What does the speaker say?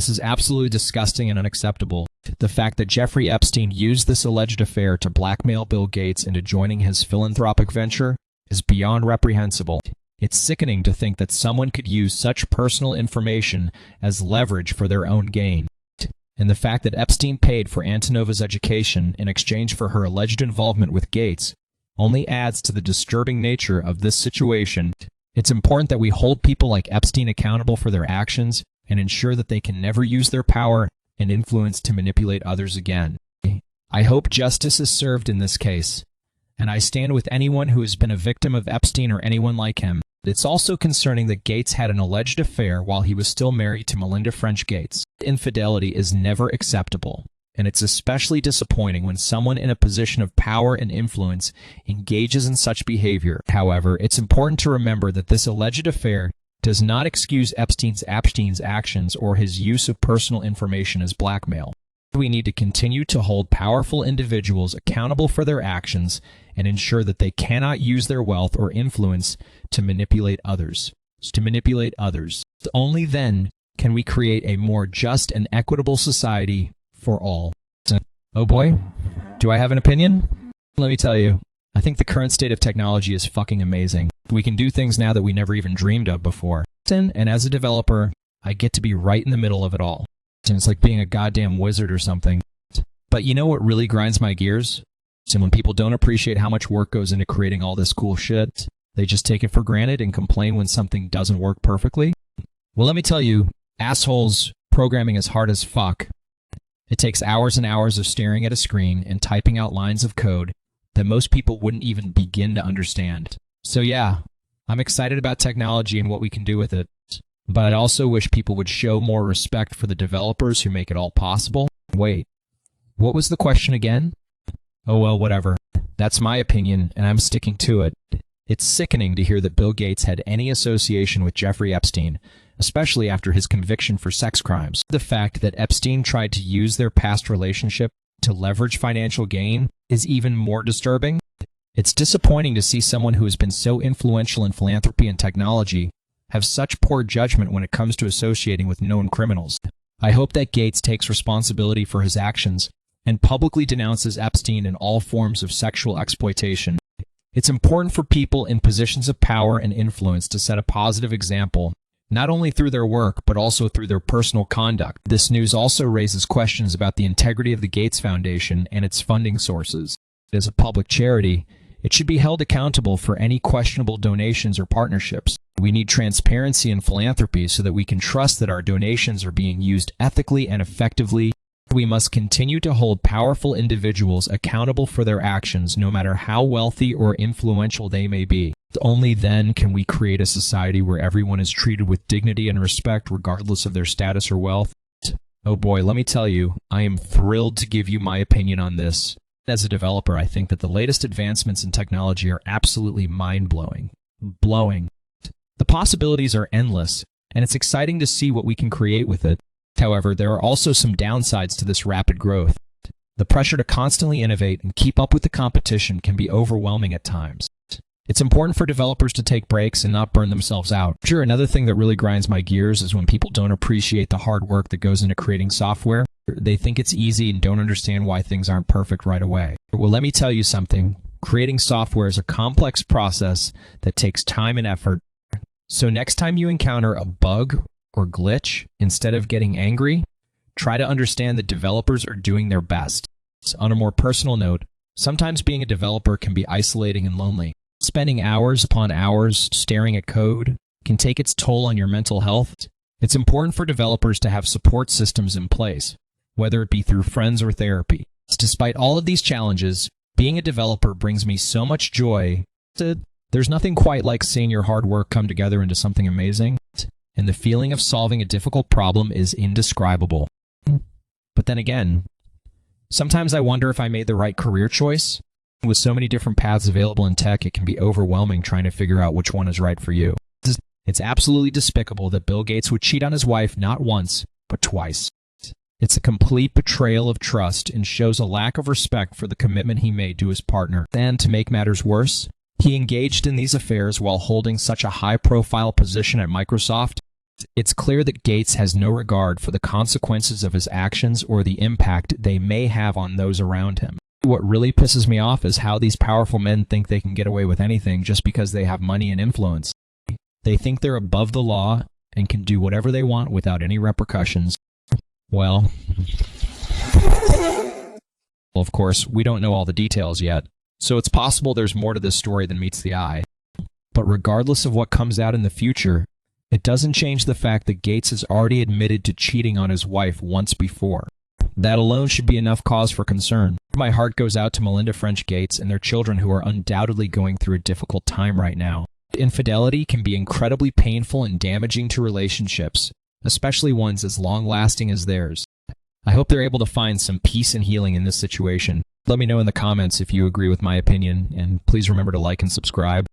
This is absolutely disgusting and unacceptable. The fact that Jeffrey Epstein used this alleged affair to blackmail Bill Gates into joining his philanthropic venture is beyond reprehensible. It's sickening to think that someone could use such personal information as leverage for their own gain. And the fact that Epstein paid for Antonova's education in exchange for her alleged involvement with Gates only adds to the disturbing nature of this situation. It's important that we hold people like Epstein accountable for their actions and ensure that they can never use their power and influence to manipulate others again. I hope justice is served in this case, and I stand with anyone who has been a victim of Epstein or anyone like him. It's also concerning that Gates had an alleged affair while he was still married to Melinda French Gates. Infidelity is never acceptable, and it's especially disappointing when someone in a position of power and influence engages in such behavior. However, it's important to remember that this alleged affair does not excuse Epstein's actions or his use of personal information as blackmail. We need to continue to hold powerful individuals accountable for their actions and ensure that they cannot use their wealth or influence to manipulate others. Only then can we create a more just and equitable society for all. Oh boy, do I have an opinion? Let me tell you, I think the current state of technology is fucking amazing. We can do things now that we never even dreamed of before. And as a developer, I get to be right in the middle of it all. And it's like being a goddamn wizard or something. But you know what really grinds my gears? And when people don't appreciate how much work goes into creating all this cool shit, they just take it for granted and complain when something doesn't work perfectly. Well, let me tell you, assholes, programming is hard as fuck. It takes hours and hours of staring at a screen and typing out lines of code that most people wouldn't even begin to understand. So yeah, I'm excited about technology and what we can do with it. But I also wish people would show more respect for the developers who make it all possible. Wait, what was the question again? Oh well, whatever. That's my opinion, and I'm sticking to it. It's sickening to hear that Bill Gates had any association with Jeffrey Epstein, especially after his conviction for sex crimes. The fact that Epstein tried to use their past relationship to leverage financial gain is even more disturbing. It's disappointing to see someone who has been so influential in philanthropy and technology have such poor judgment when it comes to associating with known criminals. I hope that Gates takes responsibility for his actions and publicly denounces Epstein and all forms of sexual exploitation. It's important for people in positions of power and influence to set a positive example, not only through their work, but also through their personal conduct. This news also raises questions about the integrity of the Gates Foundation and its funding sources. As a public charity, it should be held accountable for any questionable donations or partnerships. We need transparency in philanthropy so that we can trust that our donations are being used ethically and effectively. We must continue to hold powerful individuals accountable for their actions, no matter how wealthy or influential they may be. Only then can we create a society where everyone is treated with dignity and respect regardless of their status or wealth. Oh boy, let me tell you, I am thrilled to give you my opinion on this. As a developer, I think that the latest advancements in technology are absolutely mind-blowing. The possibilities are endless, and it's exciting to see what we can create with it. However, there are also some downsides to this rapid growth. The pressure to constantly innovate and keep up with the competition can be overwhelming at times. It's important for developers to take breaks and not burn themselves out. Sure, another thing that really grinds my gears is when people don't appreciate the hard work that goes into creating software. They think it's easy and don't understand why things aren't perfect right away. Well, let me tell you something. Creating software is a complex process that takes time and effort. So next time you encounter a bug or glitch, instead of getting angry, try to understand that developers are doing their best. So on a more personal note, sometimes being a developer can be isolating and lonely. Spending hours upon hours staring at code can take its toll on your mental health. It's important for developers to have support systems in place, whether it be through friends or therapy. Despite all of these challenges, being a developer brings me so much joy. There's nothing quite like seeing your hard work come together into something amazing, and the feeling of solving a difficult problem is indescribable. But then again, sometimes I wonder if I made the right career choice. With so many different paths available in tech, it can be overwhelming trying to figure out which one is right for you. It's absolutely despicable that Bill Gates would cheat on his wife not once, but twice. It's a complete betrayal of trust and shows a lack of respect for the commitment he made to his partner. And to make matters worse, he engaged in these affairs while holding such a high-profile position at Microsoft. It's clear that Gates has no regard for the consequences of his actions or the impact they may have on those around him. What really pisses me off is how these powerful men think they can get away with anything just because they have money and influence. They think they're above the law and can do whatever they want without any repercussions. Well, of course, we don't know all the details yet, so it's possible there's more to this story than meets the eye. But regardless of what comes out in the future, it doesn't change the fact that Gates has already admitted to cheating on his wife once before. That alone should be enough cause for concern. My heart goes out to Melinda French Gates and their children who are undoubtedly going through a difficult time right now. Infidelity can be incredibly painful and damaging to relationships, especially ones as long-lasting as theirs. I hope they're able to find some peace and healing in this situation. Let me know in the comments if you agree with my opinion, and please remember to like and subscribe.